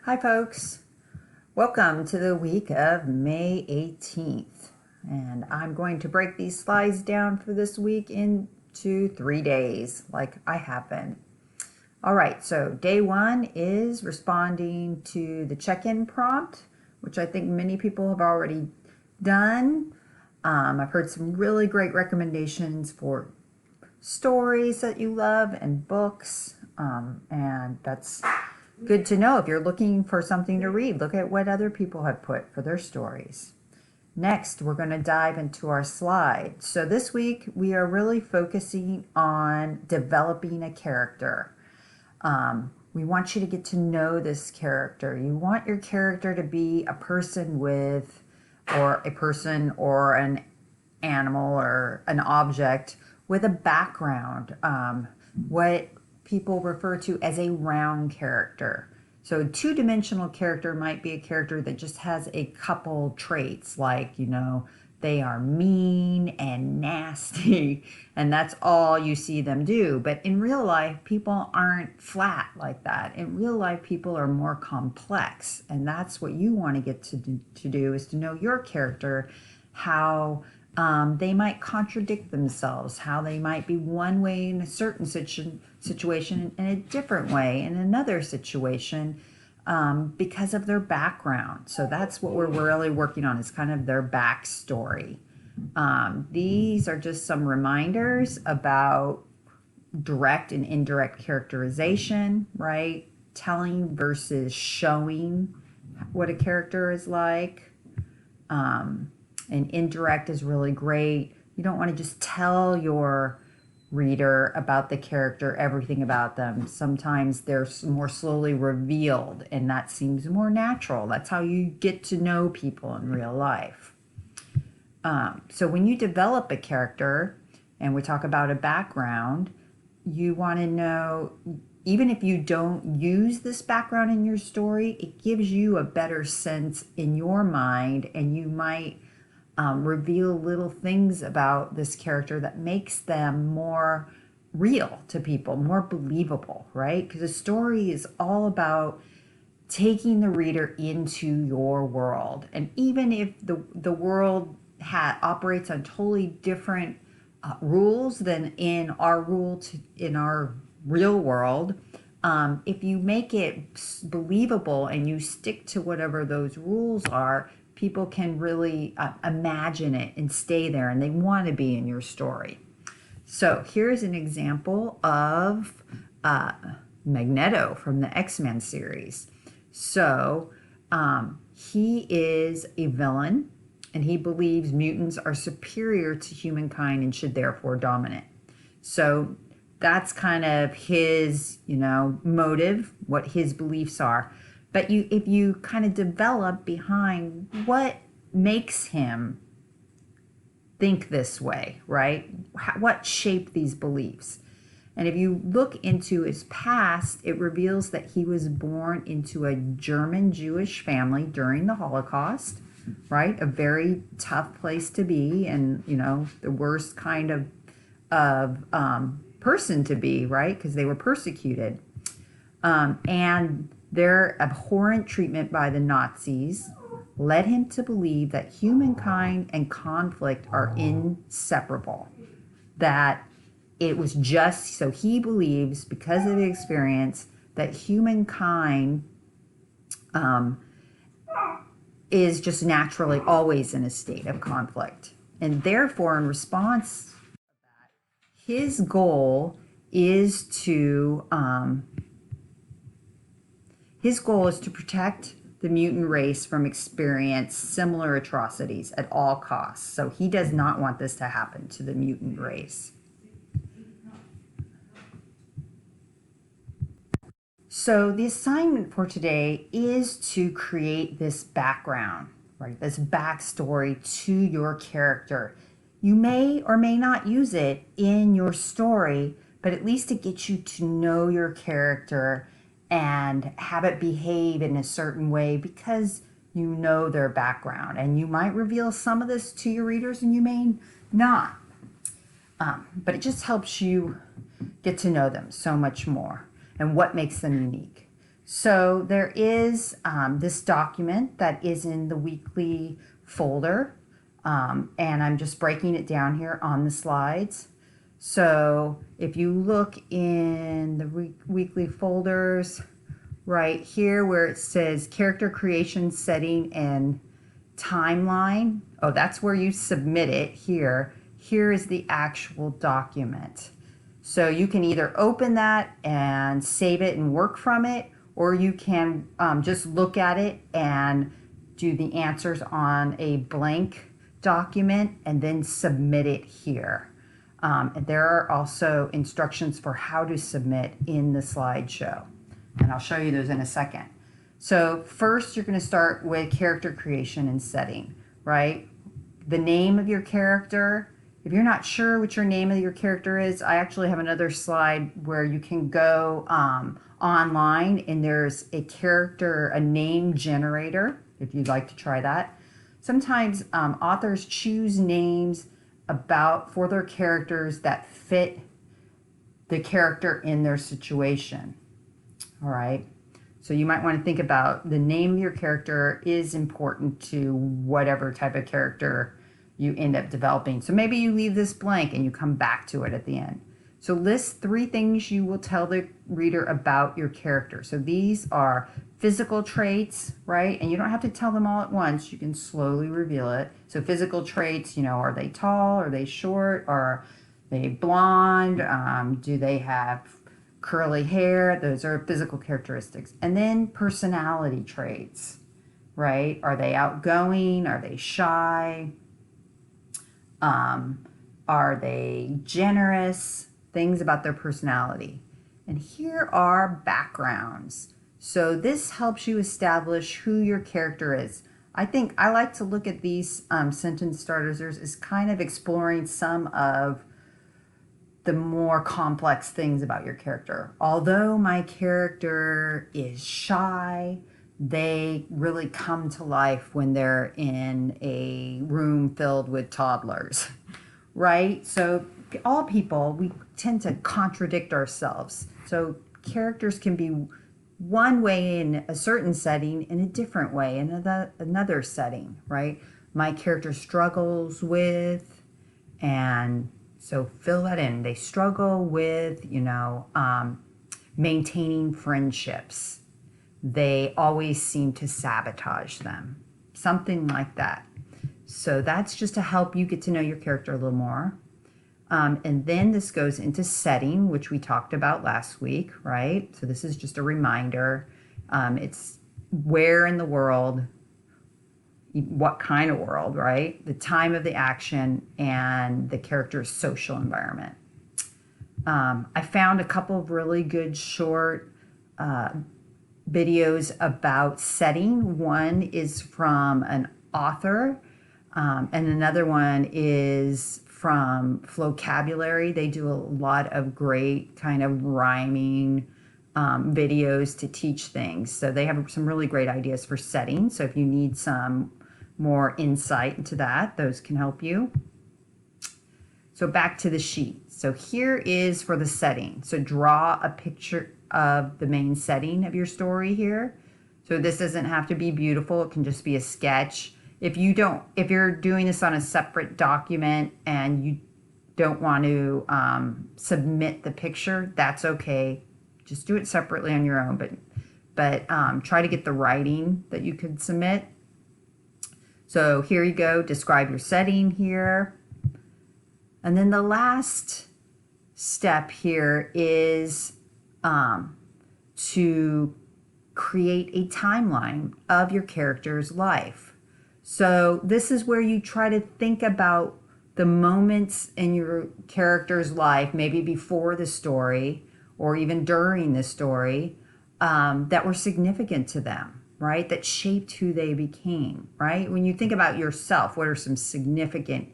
Hi folks, welcome to the week of May 18th, and I'm going to break these slides down for this week into 3 days like I have been. Alright, so day one is responding to the check-in prompt, which I think many people have already done. I've heard some really great recommendations for stories that you love and books, and that's good to know. If you're looking for something to read, look at what other people have put for their stories. Next, we're going to dive into our slides. So this week, we are really focusing on developing a character. We want you to get to know this character. You want your character to be a person with, or a person or an animal or an object with a background, what people refer to as a round character. So a two-dimensional character might be a character that just has a couple traits, like, they are mean and nasty, and that's all you see them do. But in real life, people aren't flat like that. In real life, people are more complex, and that's what you want to get to do is to know your character, how they might contradict themselves, how they might be one way in a certain situation and a different way in another situation, because of their background. So that's what we're really working on, is kind of their backstory. These are just some reminders about direct and indirect characterization, right? Telling versus showing what a character is like. And indirect is really great. You don't want to just tell your reader about the character, everything about them. Sometimes they're more slowly revealed, and that seems more natural. That's how you get to know people in real life. So when you develop a character, and we talk about a background, you want to know, even if you don't use this background in your story, it gives you a better sense in your mind, and you might reveal little things about this character that makes them more real to people, more believable, right? Because a story is all about taking the reader into your world. And even if the world operates on totally different rules than in our in our real world, if you make it believable and you stick to whatever those rules are, people can really imagine it and stay there, and they want to be in your story. So here's an example of Magneto from the X-Men series. So he is a villain, and he believes mutants are superior to humankind and should therefore dominate. So that's kind of his, motive, what his beliefs are. But if you kind of develop behind what makes him think this way, right? What shaped these beliefs? And if you look into his past, it reveals that he was born into a German Jewish family during the Holocaust, right? A very tough place to be, and, the worst kind of person to be, right? Because they were persecuted. And their abhorrent treatment by the Nazis led him to believe that humankind and conflict are inseparable. That it was just, so he believes, because of the experience, that humankind is just naturally always in a state of conflict. And therefore, in response to that, his goal is to protect the mutant race from experience similar atrocities at all costs. So he does not want this to happen to the mutant race. So the assignment for today is to create this background, right? This backstory to your character. You may or may not use it in your story, but at least it gets you to know your character and have it behave in a certain way because you know their background. And you might reveal some of this to your readers and you may not. But it just helps you get to know them so much more and what makes them unique. So there is this document that is in the weekly folder, and I'm just breaking it down here on the slides. So if you look in the weekly folders right here where it says character creation, setting, and timeline, oh, that's where you submit it here. Here is the actual document. So you can either open that and save it and work from it, or you can just look at it and do the answers on a blank document and then submit it here. And there are also instructions for how to submit in the slideshow. And I'll show you those in a second. So first you're going to start with character creation and setting, right? The name of your character. If you're not sure what your name of your character is, I actually have another slide where you can go online and there's a name generator if you'd like to try that. Sometimes authors choose names for their characters that fit the character in their situation. All right. So you might want to think about the name of your character is important to whatever type of character you end up developing. So maybe you leave this blank and you come back to it at the end. So list 3 things you will tell the reader about your character. So these are physical traits, right? And you don't have to tell them all at once. You can slowly reveal it. So physical traits, are they tall? Are they short? Are they blonde? Do they have curly hair? Those are physical characteristics. And then personality traits, right? Are they outgoing? Are they shy? Are they generous? Things about their personality. And here are backgrounds. So this helps you establish who your character is. I think I like to look at these sentence starters as kind of exploring some of the more complex things about your character. Although my character is shy, they really come to life when they're in a room filled with toddlers, right? So all people, we tend to contradict ourselves. So characters can be one way in a certain setting, in a different way in another setting, right? My character struggles with, and so fill that in. They struggle with, maintaining friendships. They always seem to sabotage them. Something like that. So that's just to help you get to know your character a little more. And then this goes into setting, which we talked about last week, right? So this is just a reminder. It's where in the world, what kind of world, right? The time of the action and the character's social environment. I found a couple of really good short videos about setting. One is from an author, and another one is from Flocabulary. They do a lot of great kind of rhyming videos to teach things. So they have some really great ideas for setting. So if you need some more insight into that, those can help you. So back to the sheet. So here is for the setting. So draw a picture of the main setting of your story here. So this doesn't have to be beautiful. It can just be a sketch. If you're doing this on a separate document and you don't want to submit the picture, that's okay. Just do it separately on your own, but try to get the writing that you could submit. So here you go, describe your setting here. And then the last step here is to create a timeline of your character's life. So this is where you try to think about the moments in your character's life, maybe before the story or even during the story, that were significant to them, right? That shaped who they became, right? When you think about yourself, what are some significant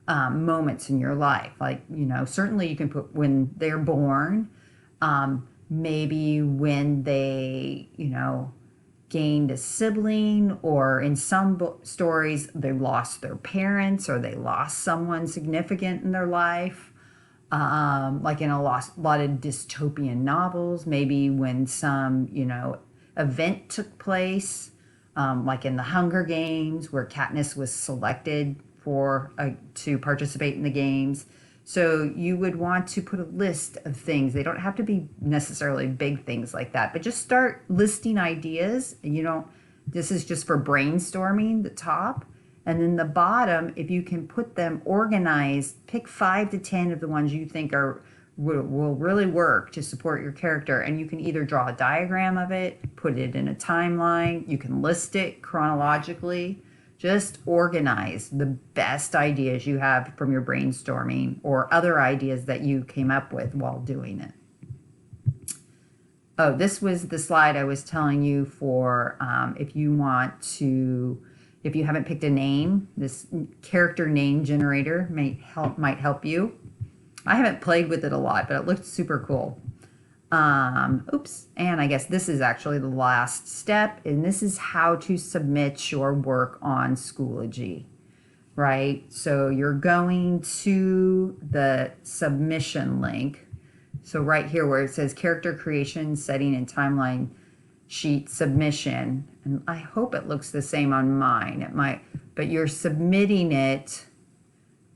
moments in your life? Like, certainly you can put when they're born, maybe when they, gained a sibling, or in some stories they lost their parents or they lost someone significant in their life, like in a lot of dystopian novels, maybe when some event took place, like in the Hunger Games, where Katniss was selected for to participate in the games. So you would want to put a list of things. They don't have to be necessarily big things like that, but just start listing ideas. This is just for brainstorming, the top. And then the bottom, if you can put them organized, pick 5 to 10 of the ones you think will really work to support your character. And you can either draw a diagram of it, put it in a timeline, you can list it chronologically. Just organize the best ideas you have from your brainstorming or other ideas that you came up with while doing it. Oh, this was the slide I was telling you for if you haven't picked a name, this character name generator might help you. I haven't played with it a lot, but it looked super cool. Oops, and I guess this is actually the last step, and this is how to submit your work on Schoology, right? So you're going to the submission link. So right here where it says character creation, setting, and timeline sheet submission, and I hope it looks the same on mine. It might, but you're submitting it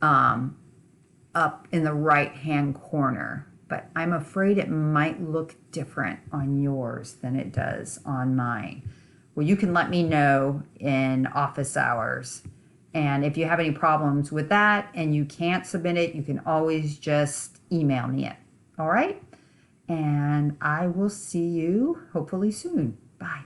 up in the right-hand corner. But I'm afraid it might look different on yours than it does on mine. Well, you can let me know in office hours. And if you have any problems with that and you can't submit it, you can always just email me it. All right? And I will see you hopefully soon. Bye.